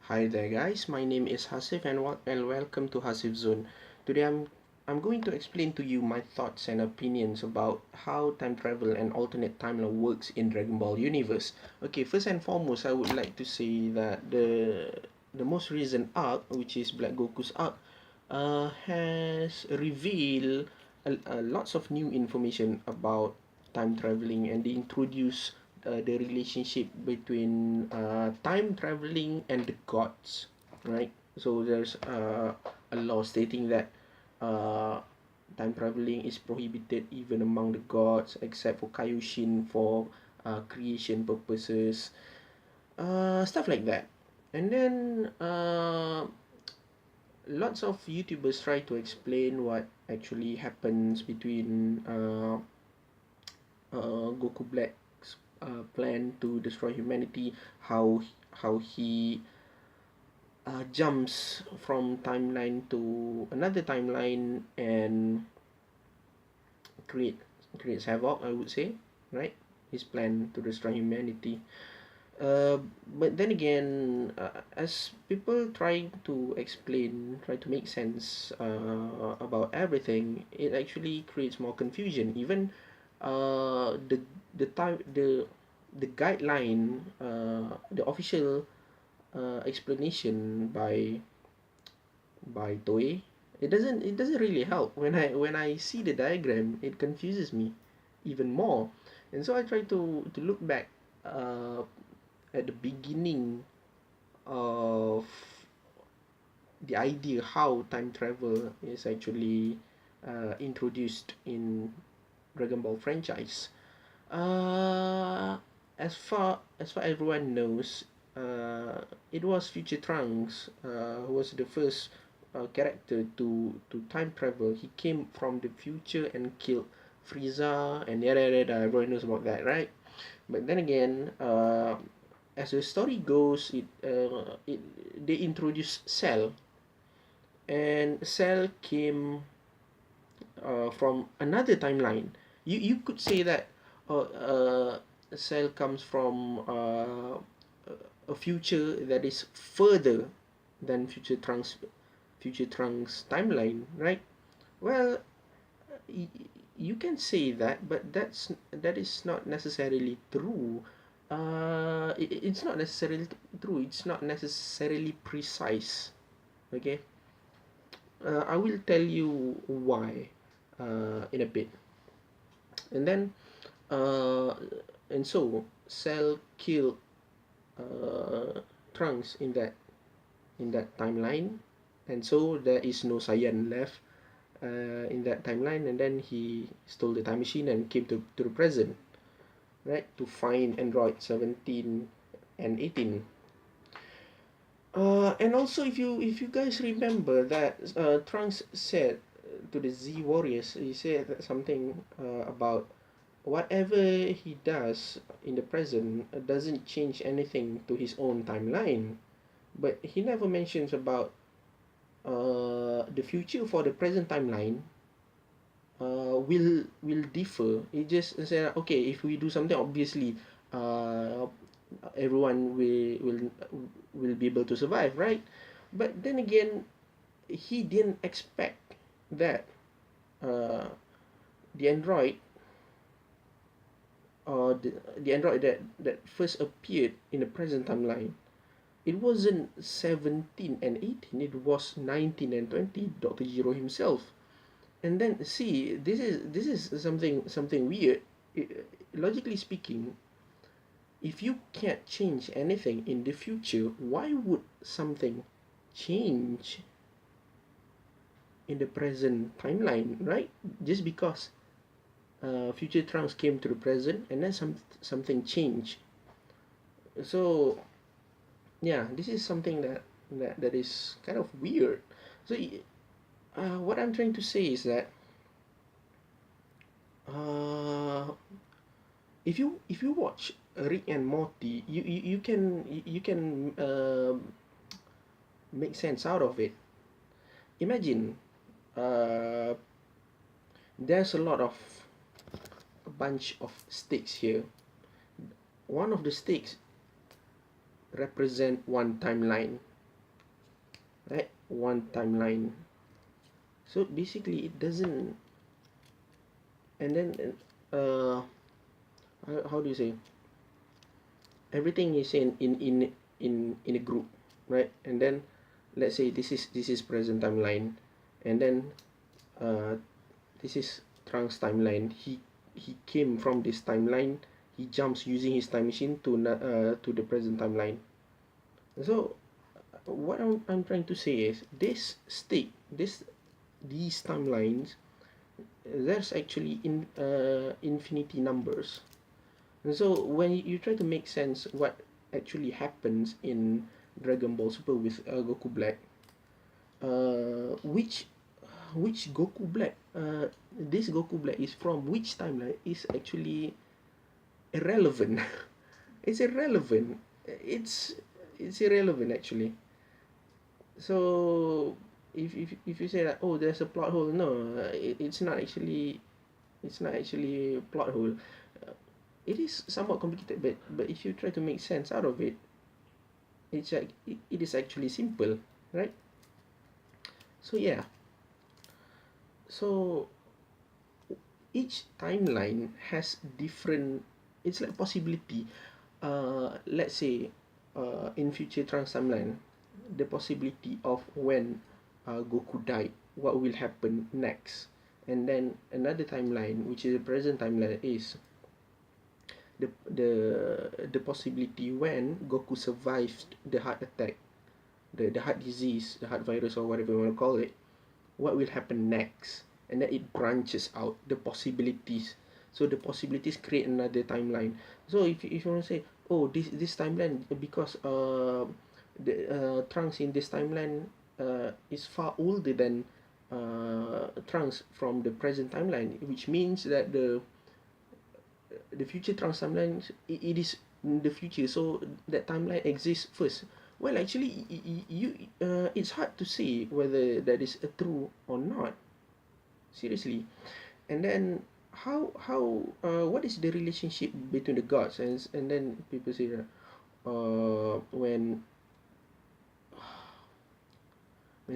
Hi there guys, my name is Hasif and welcome to Hasif Zone. Today I'm going to explain to you my thoughts and opinions about how time travel and alternate timeline works in Dragon Ball universe. Okay, first and foremost, I would like to say that the most recent arc, which is Black Goku's arc, has revealed lots of new information about time traveling, and they introduce the relationship between time traveling and the gods, right? So there's a law stating that uh, time traveling is prohibited even among the gods, except for Kaioshin for creation purposes, stuff like that. And then lots of YouTubers try to explain what actually happens between Goku Black's plan to destroy humanity, how he jumps from timeline to another timeline and create creates havoc, I would say, right? His plan to destroy humanity. But then again, as people try to explain, try to make sense about everything, it actually creates more confusion. Even the time the guideline, the official explanation by Toei, it doesn't really help. When I see the diagram, it confuses me even more, and so I try to look back uh, at the beginning of the idea how time travel is actually introduced in Dragon Ball franchise. Uh, as far everyone knows, it was Future Trunks who was the first character to time travel. He came from the future and killed Frieza and yada yada yada. Everyone knows about that, right? But then again, as the story goes, it they introduced Cell, and Cell came from another timeline. You could say that Cell comes from a future that is further than Future Trunks timeline, right? Well, y- you can say that, but that is not necessarily true. It's not necessarily true. It's not necessarily precise. Okay, I will tell you why in a bit, and then uh, and so Cell killed Trunks in that timeline, and so there is no Saiyan left in that timeline, and then he stole the time machine and came to the present, right, to find Android 17 and 18. And also, if you guys remember that Trunks said to the Z Warriors, he said something about whatever he does in the present doesn't change anything to his own timeline. But he never mentions about the future for the present timeline will differ. It just say okay, if we do something, obviously, uh, everyone will be able to survive, right? But then again, he didn't expect that uh, the android or the android that first appeared in the present timeline, it wasn't 17 and 18, it was 19 and 20, Dr. Giro himself. And then see, this is something weird. Logically speaking, if you can't change anything in the future, why would something change in the present timeline, right? Just because future Trunks came to the present and then something changed. So yeah, this is something that is kind of weird. So what I'm trying to say is that uh, if you watch Rick and Morty, you can make sense out of it. Imagine uh, there's a bunch of sticks here. One of the sticks represent one timeline, right? One timeline. So basically, it doesn't. And then, how do you say? Everything is in a group, right? And then, let's say this is present timeline, and then uh, this is Trunks timeline. He came from this timeline. He jumps using his time machine to the present timeline. So what I'm trying to say is these timelines, there's actually infinity numbers. And so when you try to make sense what actually happens in Dragon Ball Super with Goku Black, which Goku Black, this Goku Black is from which timeline is actually irrelevant. It's irrelevant. It's it's irrelevant actually. So if you say that, oh, there's a plot hole, no, it's not actually a plot hole. Uh, it is somewhat complicated, but if you try to make sense out of it, it is actually simple, right? So yeah, so each timeline has different. It's like possibility. Let's say, in future Trunks timeline, the possibility of when Goku died, what will happen next, and then another timeline, which is the present timeline, is the possibility when Goku survived the heart attack, the heart disease, the heart virus, or whatever you want to call it, what will happen next, and then it branches out the possibilities. So the possibilities create another timeline. So if you want to say, oh, this timeline, because the Trunks in this timeline is far older than Trunks from the present timeline, which means that the future Trunks timeline, it is in the future, so that timeline exists first. Well, actually, it's hard to say whether that is true or not. Seriously. And then what is the relationship between the gods? And then people say that when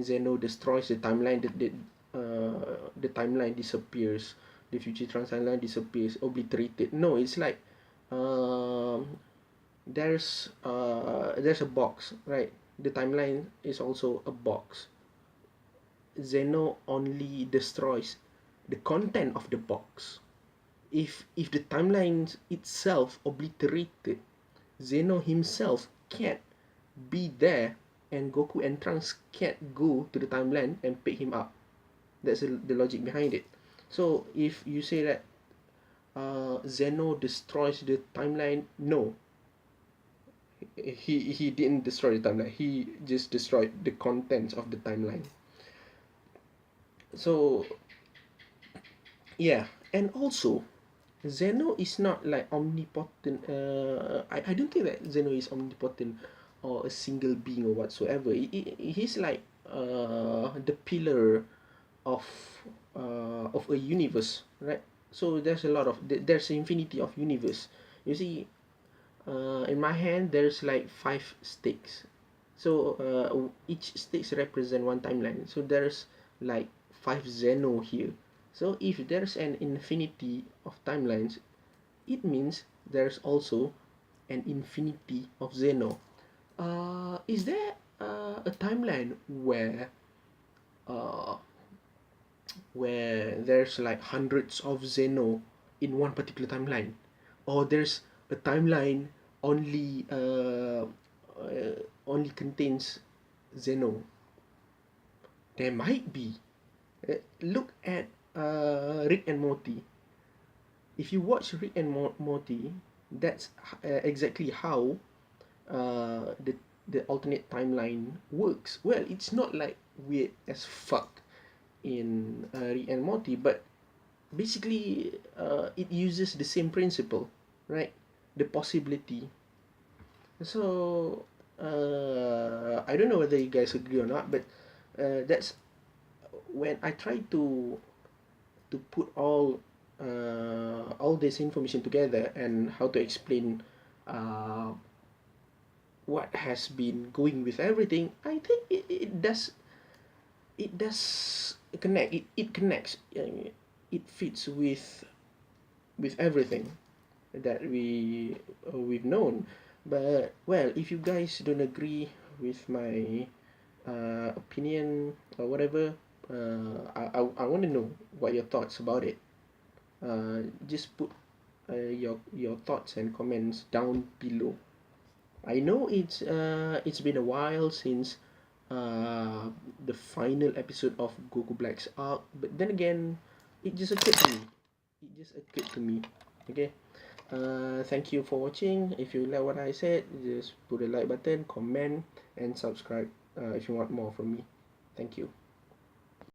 Zeno destroys the timeline, the timeline disappears, the future Trunks timeline disappears, obliterated. No, it's like, um, there's a box, right? The timeline is also a box. Zeno only destroys the content of the box. If the timeline itself obliterated, Zeno himself can't be there, and Goku and Trunks can't go to the timeline and pick him up. That's the logic behind it. So if you say that Zeno destroys the timeline, no, he didn't destroy the timeline. He just destroyed the contents of the timeline. So yeah, and also Zeno is not like omnipotent. I don't think that Zeno is omnipotent or a single being or whatsoever. He's like the pillar of of a universe, right? So there's a lot of there's infinity of universe. You see, in my hand there's like 5 sticks. So each sticks represent one timeline. So there's like 5 Zeno here. So if there's an infinity of timelines, it means there's also an infinity of Zeno. Is there a timeline uh, where there's like hundreds of Zeno in one particular timeline, or there's a timeline only only contains Zeno? There might be. Look at Rick and Morty. If you watch Rick and Morty, that's exactly how the alternate timeline works. Well, it's not like weird as fuck in Rick and Morty, but basically it uses the same principle, right? The possibility. So I don't know whether you guys agree or not, but that's when I try to put all this information together and how to explain uh, what has been going with everything, I think it does connect. It connects. It fits with everything that we've known. But well, if you guys don't agree with my opinion or whatever, I want to know what your thoughts about it. Just put your thoughts and comments down below. I know it's been a while since uh, the final episode of Goku Black's arc, but then again, it just occurred to me. It just occurred to me. Okay. Thank you for watching. If you like what I said, just put a like button, comment, and subscribe if you want more from me. Thank you.